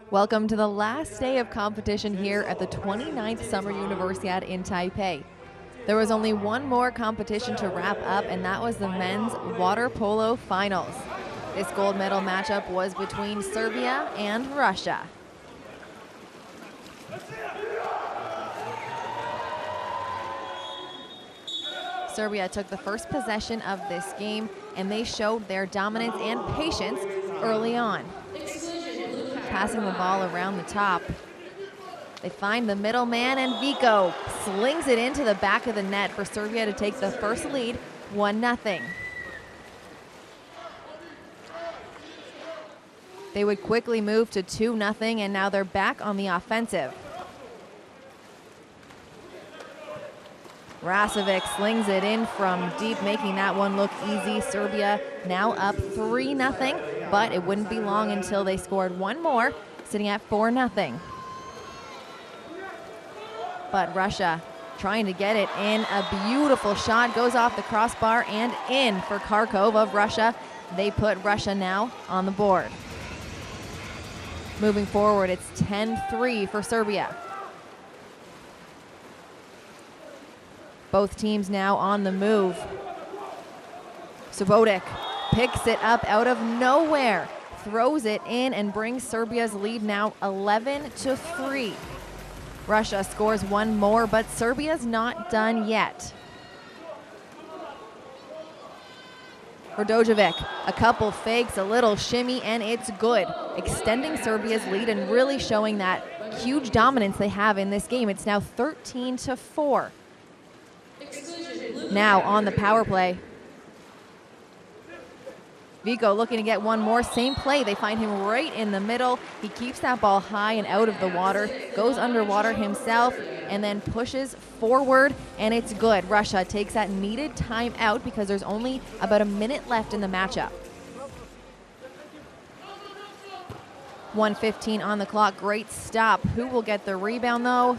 Welcome to the last day of competition here at the 29th Summer Universiade in Taipei. There was only one more competition to wrap up, and that was the men's water polo finals. This gold medal matchup was between Serbia and Russia. Serbia took the first possession of this game, and they showed their dominance and patience early on. Passing the ball around the top. They find the middleman, and Vico slings it into the back of the net for Serbia to take the first lead, 1-0. They would quickly move to 2-0, and now they're back on the offensive. Rasovic slings it in from deep, making that one look easy. Serbia now up 3-0, but it wouldn't be long until they scored one more, sitting at 4-0. But Russia trying to get it in. A beautiful shot goes off the crossbar and in for Kharkov of Russia. They put Russia now on the board. Moving forward, it's 10-3 for Serbia. Both teams now on the move. Subotic picks it up out of nowhere, throws it in, and brings Serbia's lead now 11-3. Russia scores one more, but Serbia's not done yet. Radojevic, a couple fakes, a little shimmy, and it's good, extending Serbia's lead and really showing that huge dominance they have in this game. It's now 13-4. Now on the power play. Vico looking to get one more, same play. They find him right in the middle. He keeps that ball high and out of the water, goes underwater himself, and then pushes forward, and it's good. Russia takes that needed timeout because there's only about a minute left in the matchup. 1:15 on the clock, great stop. Who will get the rebound though?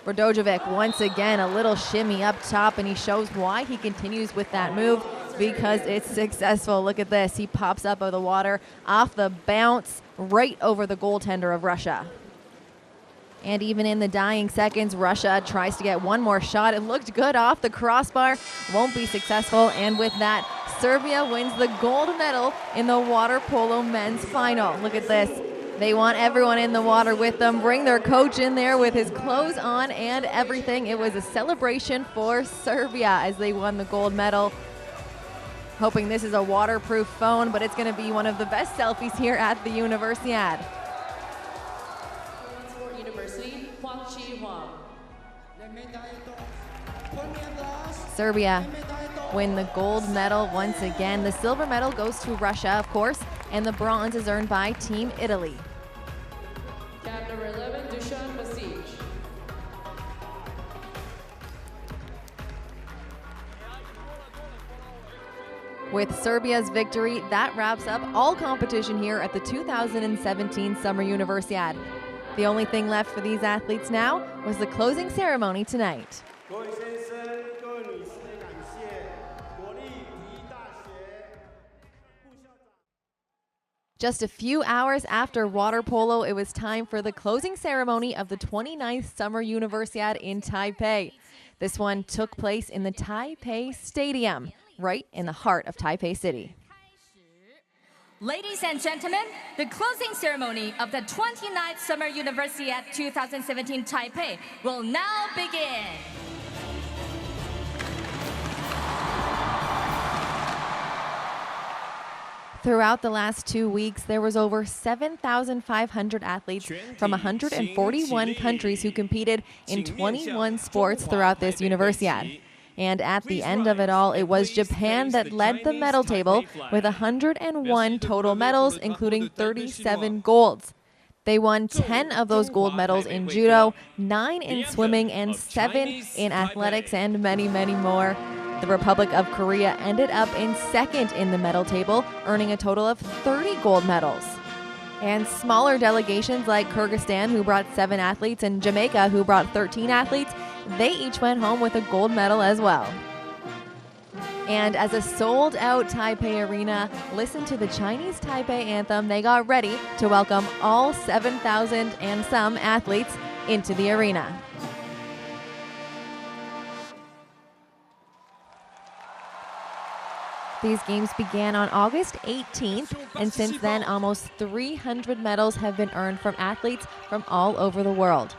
Radojevic, once again, a little shimmy up top, and he shows why he continues with that move, because it's successful. Look at this. He pops up out of the water off the bounce right over the goaltender of Russia. And even in the dying seconds, Russia tries to get one more shot. It looked good off the crossbar, won't be successful, and with that, Serbia wins the gold medal in the water polo men's final. Look at this. They want everyone in the water with them, bring their coach in there with his clothes on and everything. It was a celebration for Serbia as they won the gold medal. Hoping this is a waterproof phone, but it's going to be one of the best selfies here at the Universiade. Serbia win the gold medal once again. The silver medal goes to Russia, of course, and the bronze is earned by Team Italy. With Serbia's victory, that wraps up all competition here at the 2017 Summer Universiade. The only thing left for these athletes now was the closing ceremony tonight. Just a few hours after water polo, it was time for the closing ceremony of the 29th Summer Universiade in Taipei. This one took place in the Taipei Stadium, right in the heart of Taipei City. Ladies and gentlemen, the closing ceremony of the 29th Summer Universiade 2017 Taipei will now begin. Throughout the last 2 weeks, there was over 7,500 athletes from 141 countries who competed in 21 sports throughout this Universiade. And at the end of it all, it was Japan that led the medal table with 101 total medals, including 37 golds. They won 10 of those gold medals in judo, 9 in swimming, and 7 in athletics, and many, many more. The Republic of Korea ended up in second in the medal table, earning a total of 30 gold medals. And smaller delegations like Kyrgyzstan, who brought 7 athletes, and Jamaica, who brought 13 athletes, they each went home with a gold medal as well. And as a sold-out Taipei arena listened to the Chinese Taipei anthem, they got ready to welcome all 7,000 and some athletes into the arena. These games began on August 18th, and since then, almost 300 medals have been earned from athletes from all over the world.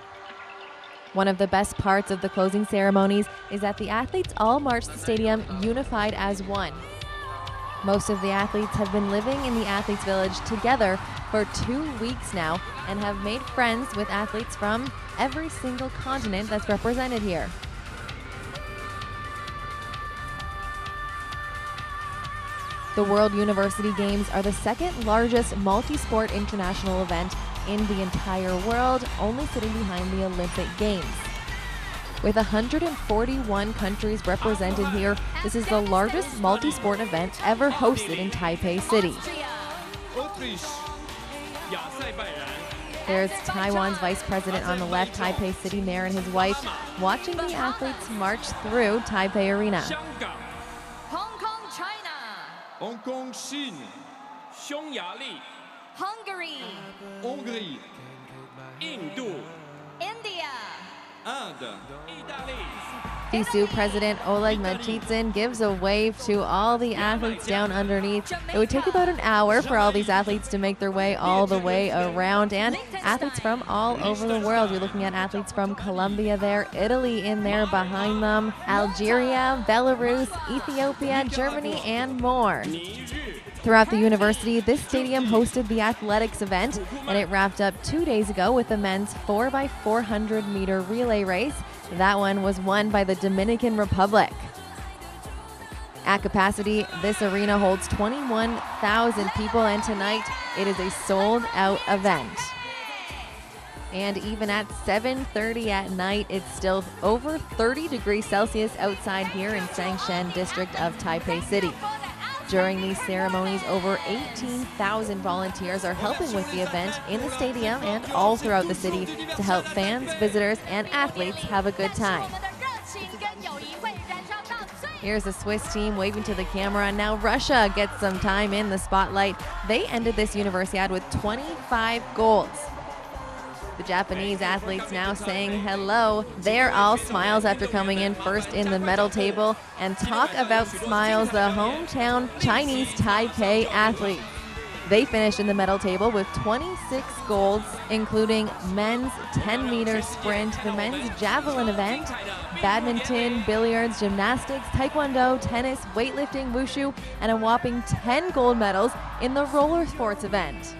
One of the best parts of the closing ceremonies is that the athletes all march the stadium unified as one. Most of the athletes have been living in the Athletes Village together for 2 weeks now and have made friends with athletes from every single continent that's represented here. The World University Games are the second largest multi-sport international event in the entire world, only sitting behind the Olympic Games. With 141 countries represented here, this is the largest multi-sport event ever hosted in Taipei City. There's Taiwan's Vice President on the left, Taipei City Mayor and his wife, watching the athletes march through Taipei Arena. Hong Kong, Chine, Hungary, India, FISU President Oleg Machitsin gives a wave to all the athletes down underneath. It would take about an hour for all these athletes to make their way all the way around, and athletes from all over the world. You're looking at athletes from Colombia there, Italy in there behind them, Algeria, Belarus, Ethiopia, Germany, and more. Throughout the university, this stadium hosted the athletics event, and it wrapped up 2 days ago with the men's 4x400 meter relay race. That one was won by the Dominican Republic. At capacity, this arena holds 21,000 people, and tonight it is a sold-out event. And even at 7:30 at night, it's still over 30 degrees Celsius outside here in Sangshan district of Taipei City. During these ceremonies, over 18,000 volunteers are helping with the event in the stadium and all throughout the city to help fans, visitors, and athletes have a good time. Here's the Swiss team waving to the camera, and now Russia gets some time in the spotlight. They ended this Universiade with 25 golds. The Japanese athletes now saying hello. They're all smiles after coming in first in the medal table. And talk about smiles, the hometown Chinese Taipei athletes. They finished in the medal table with 26 golds, including men's 10-meter sprint, the men's javelin event, badminton, billiards, gymnastics, taekwondo, tennis, weightlifting, wushu, and a whopping 10 gold medals in the roller sports event.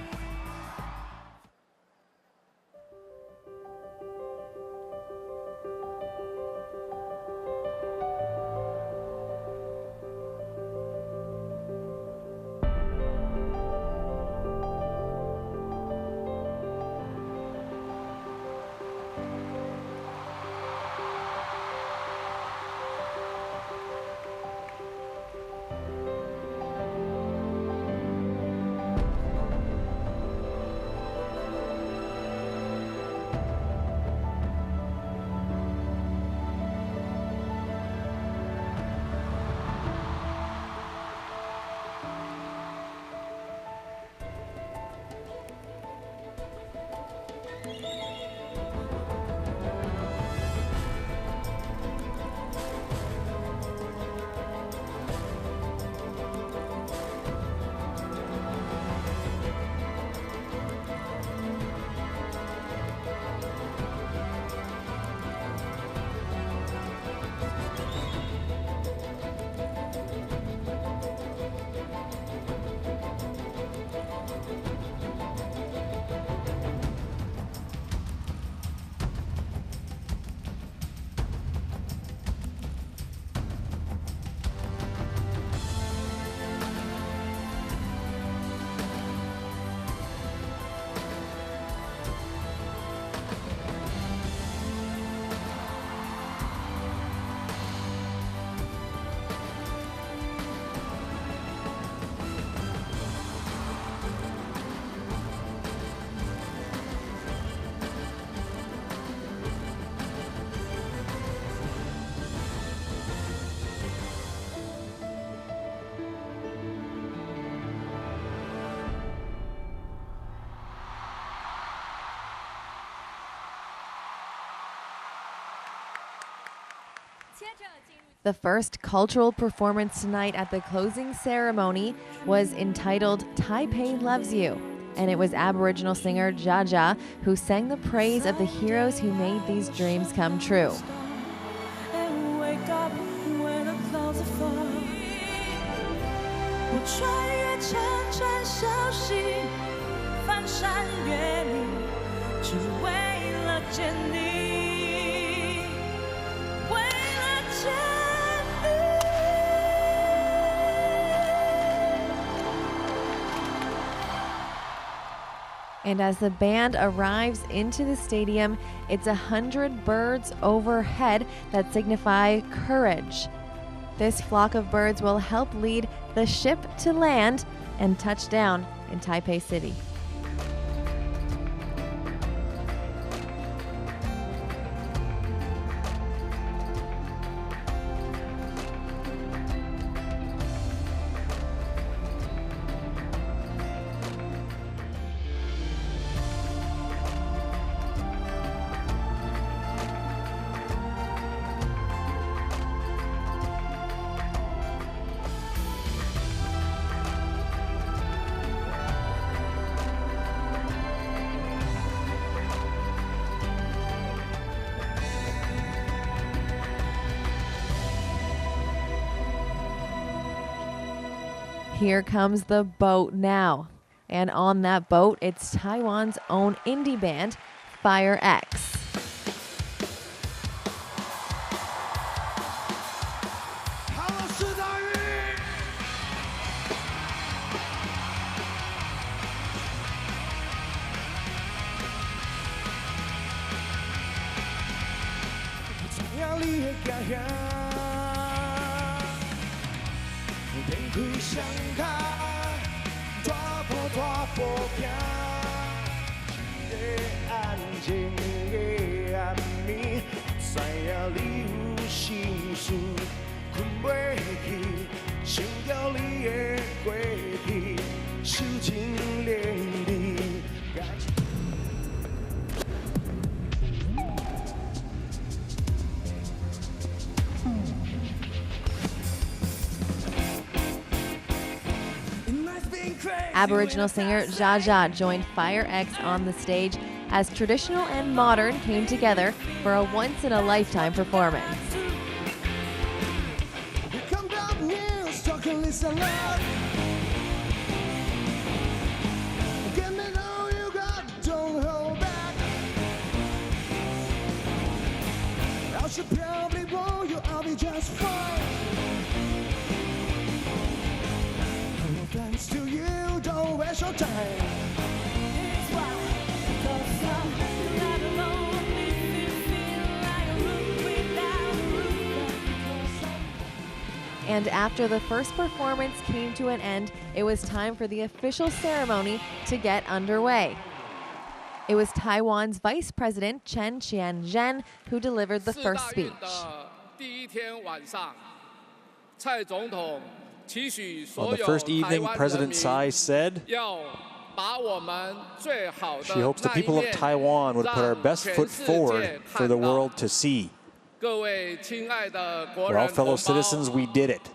The first cultural performance tonight at the closing ceremony was entitled Taipei Loves You, and it was Aboriginal singer Jaja who sang the praise of the heroes who made these dreams come true. And as the band arrives into the stadium, it's 100 birds overhead that signify courage. This flock of birds will help lead the ship to land and touch down in Taipei City. Here comes the boat now. And on that boat, it's Taiwan's own indie band, Fire X. Aboriginal singer Jaja joined Fire X on the stage as traditional and modern came together for a once-in-a-lifetime performance. And after the first performance came to an end, it was time for the official ceremony to get underway. It was Taiwan's Vice President Chen Chien-jen who delivered the first speech. On the first evening, President Tsai said, she hopes the people of Taiwan would put our best foot forward for the world to see. For all fellow citizens, we did it.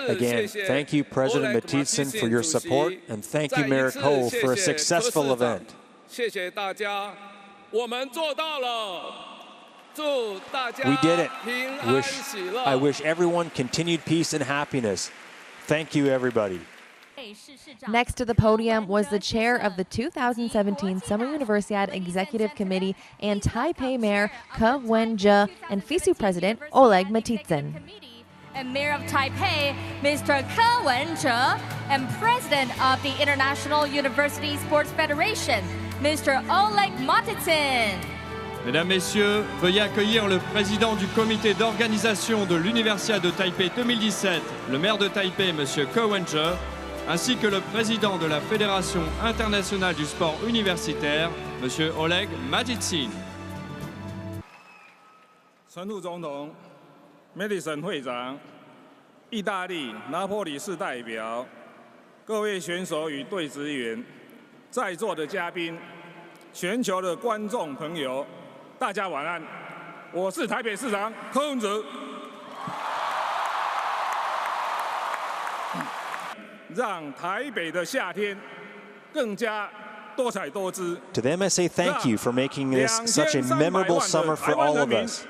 Again, thank you, President Matthiessen, for your support, and thank you, Mayor Ko, for a successful event. We did it. I wish everyone continued peace and happiness. Thank you, everybody. Next to the podium was the chair of the 2017 Summer Universiade Executive Committee and Taipei Mayor Ke Wen-je and FISU President Oleg Matthiessen. And Mayor of Taipei, Mr. Ke Wen-je, and President of the International University Sports Federation, Mr. Oleg Matthiessen. Mesdames, Messieurs, veuillez accueillir le président du comité d'organisation de l'Universiade de Taipei 2017, le maire de Taipei, Monsieur Ke Wen-je, ainsi que le président de la Fédération internationale du sport universitaire, Monsieur Oleg Matthiessen. 陈副总统、Madison 会长、意大利拿坡里市代表、各位选手与队职员，在座的嘉宾，全球的观众朋友，大家晚安。我是台北市长柯文哲。让台北的夏天更加多彩多姿。To them, I say thank you for making this such a memorable summer for all of us.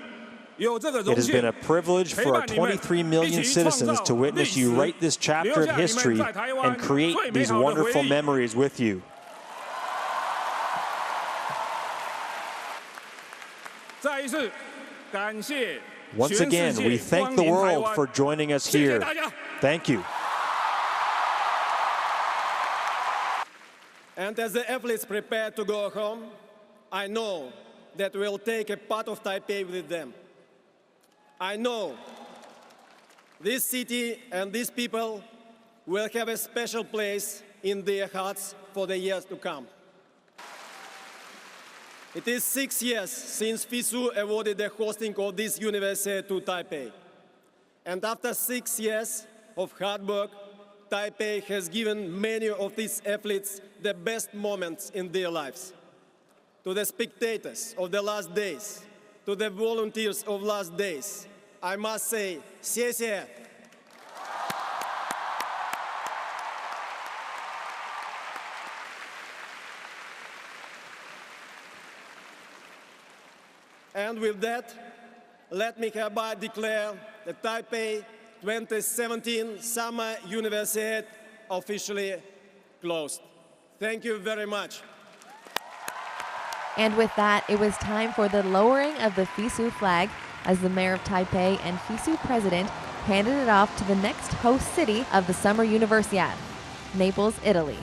It has been a privilege for our 23 million citizens to witness you write this chapter of history and create these wonderful memories with you. Once again, we thank the world for joining us here. Thank you. And as the athletes prepare to go home, I know that we'll take a part of Taipei with them. I know this city and these people will have a special place in their hearts for the years to come. It is 6 years since FISU awarded the hosting of this university to Taipei. And after 6 years of hard work, Taipei has given many of these athletes the best moments in their lives. To the spectators of the last days, to the volunteers of last days, I must say, 谢谢. And with that, let me hereby declare the Taipei 2017 Summer Universiade officially closed. Thank you very much. And with that, it was time for the lowering of the FISU flag as the mayor of Taipei and FISU president handed it off to the next host city of the Summer Universiade, Naples, Italy.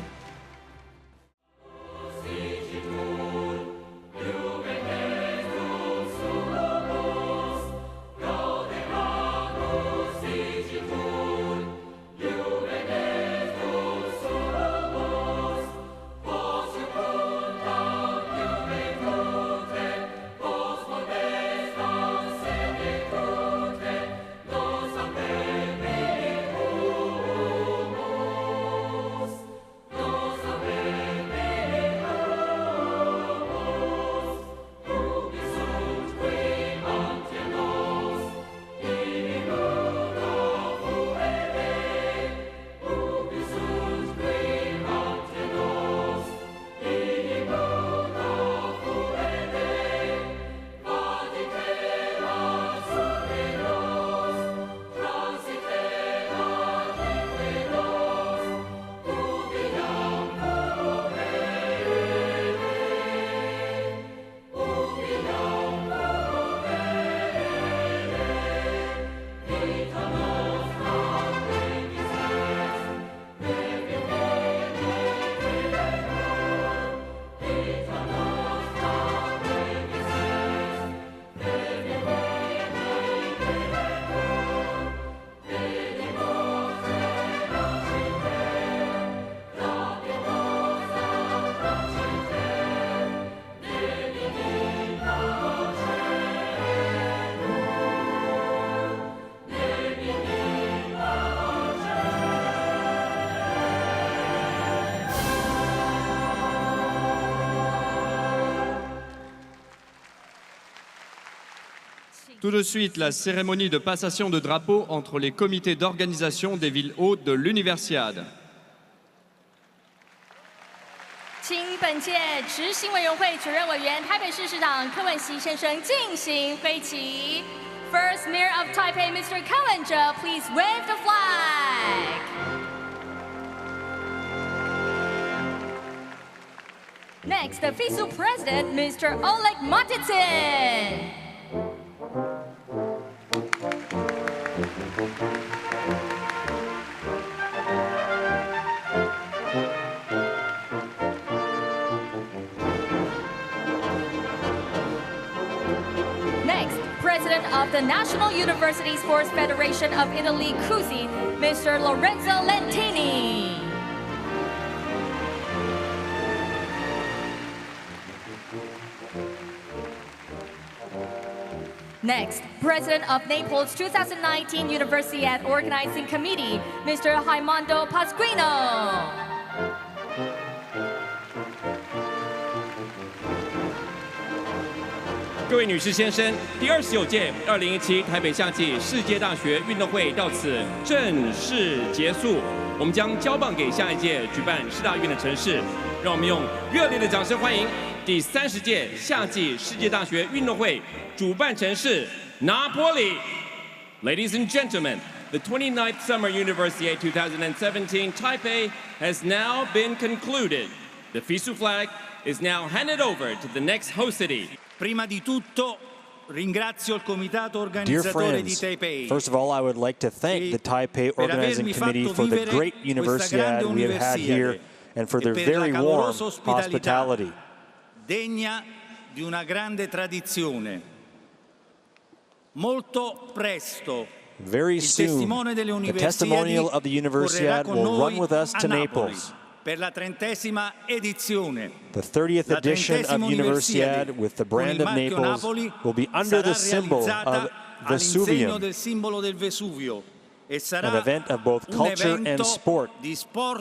Tout de suite, la cérémonie de passation de drapeau entre les comités d'organisation des villes hôtes de l'Universiade. 请本届执行委员会主任委员台北市市长柯文熙先生进行挥旗。First Mayor of Taipei, Mr. Ko-wen-je, please wave the flag. Next, the FISU President, Mr. Oleg Matitsin. Next, President of the National University Sports Federation of Italy, CUSI, Mr. Lorenzo Lentini. Next, President of Naples 2019 Universiade Organizing Committee, Mr. Raimondo Pasquino. 各位女士先生，第29届2017台北夏季世界大学运动会到此正式结束。我们将交棒给下一届举办世大运的城市，让我们用热烈的掌声欢迎第30届夏季世界大学运动会主办城市拿坡里。Ladies and gentlemen, the 29th Summer Universiade 2017 Taipei has now been concluded. The FISU flag is now handed over to the next host city. Prima di tutto ringrazio il comitato Dear organizzatore di friends, Taipei. first of all, I would like to thank the Taipei Organizing Committee for the great Universiade we have had here and for their very warm hospitality. Degna di una grande tradizione. Molto presto, Very soon, the testimonial of the Universiade will run with us to Naples. Per la 30ª edizione. The 30th edition of Universiade with the brand of Naples will be under the symbol of Vesuvium, an event of both culture and sport,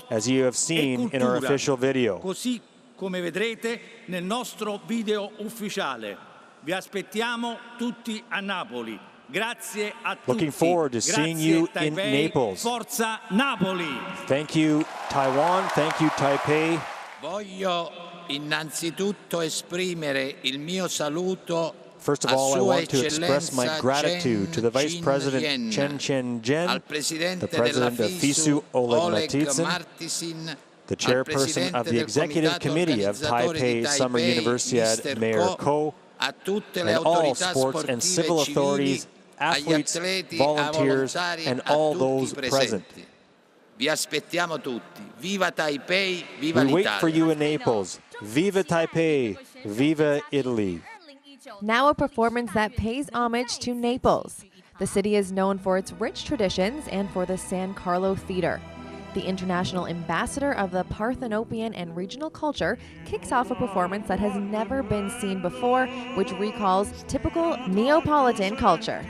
as you have seen in our official video. Così come vedrete nel nostro video ufficiale. Vi aspettiamo tutti a Napoli. Grazie a tutti. Looking forward to seeing you in Naples. Forza Napoli! Thank you, Taiwan. Thank you, Taipei. Voglio innanzitutto esprimere il mio saluto First of all, I want to express my gratitude to the Vice President Chen Chen-jen, the President of FISU Oleg Matitsin, the Chairperson of the Executive Committee of Taipei Summer Universiade, Mayor Ko, and all sports and civil authorities, athletes, volunteers, and all those present. Vi aspettiamo tutti. Viva Taipei, viva We l'Italia. wait for you in Naples. Viva Taipei, viva Italy. Now a performance that pays homage to Naples. The city is known for its rich traditions and for the San Carlo Theater. The international ambassador of the Parthenopean and regional culture kicks off a performance that has never been seen before, which recalls typical Neapolitan culture.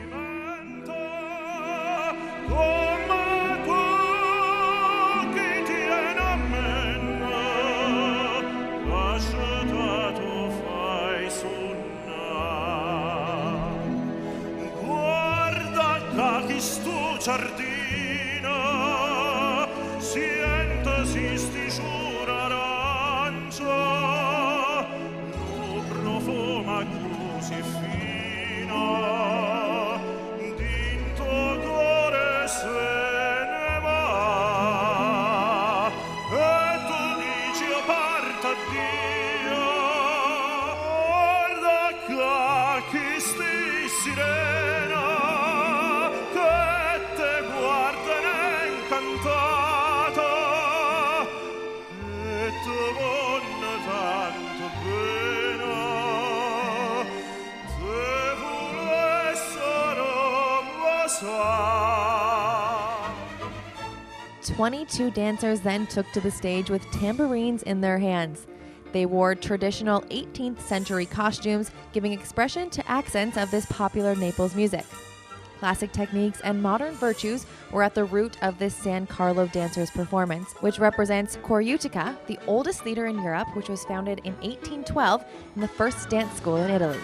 Sientasi stisciura arancia, nu profuma così fina, d'into cuore se ne va, e tu dici io parto a Dio, guarda qua che stai sirena, che te guarda incantata. Tanto bene, se volessero passare. 22 dancers then took to the stage with tambourines in their hands. They wore traditional 18th century costumes, giving expression to accents of this popular Naples music. Classic techniques and modern virtues were at the root of this San Carlo dancers' performance, which represents Chorutica, the oldest theater in Europe, which was founded in 1812 and the first dance school in Italy.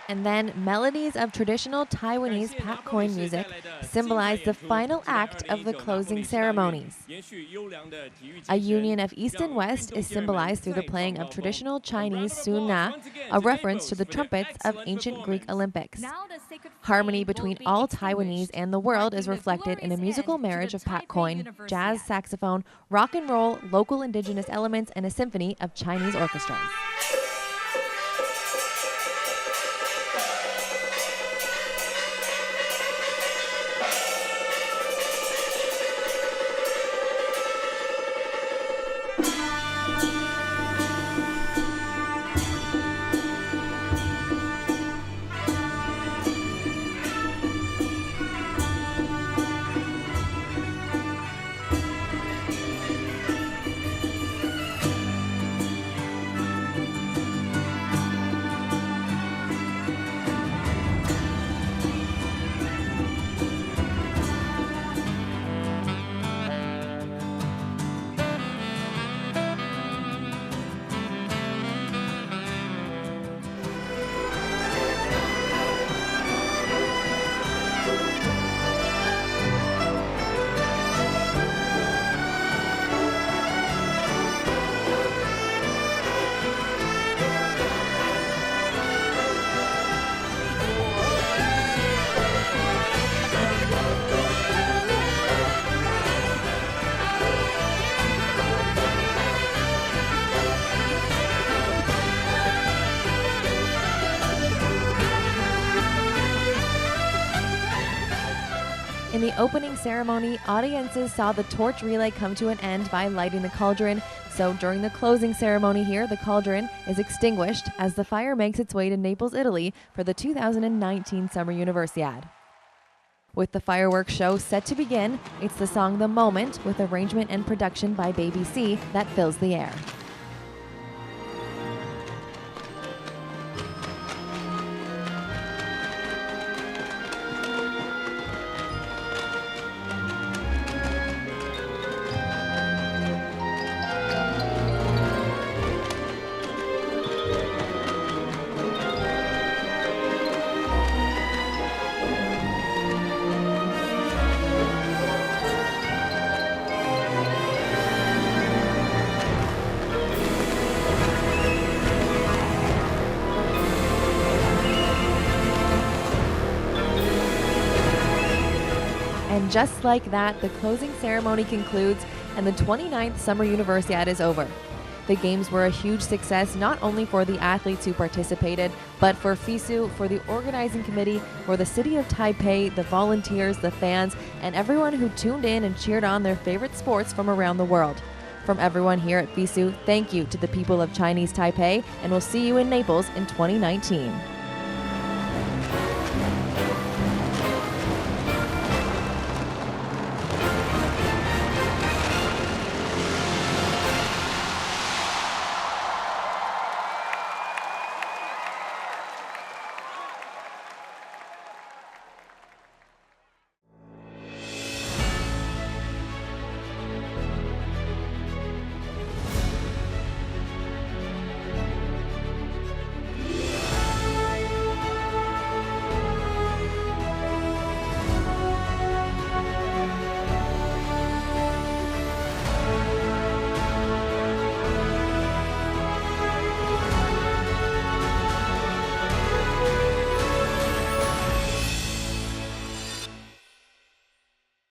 And then melodies of traditional Taiwanese Patcoin music symbolize the final act of the closing ceremonies. A union of East and West is symbolized through the playing of traditional Chinese Sun Na, a reference to the trumpets of ancient Greek Olympics. Harmony between all Taiwanese and the world is reflected in a musical marriage of Patcoin, jazz, saxophone, rock and roll, local indigenous elements, and a symphony of Chinese orchestras. In the opening ceremony, audiences saw the torch relay come to an end by lighting the cauldron. So during the closing ceremony here, the cauldron is extinguished as the fire makes its way to Naples, Italy for the 2019 Summer Universiade. With the fireworks show set to begin, it's the song The Moment, with arrangement and production by Baby C, that fills the air. And just like that, the closing ceremony concludes and the 29th Summer Universiade is over. The games were a huge success not only for the athletes who participated, but for FISU, for the organizing committee, for the city of Taipei, the volunteers, the fans, and everyone who tuned in and cheered on their favorite sports from around the world. From everyone here at FISU, thank you to the people of Chinese Taipei, and we'll see you in Naples in 2019.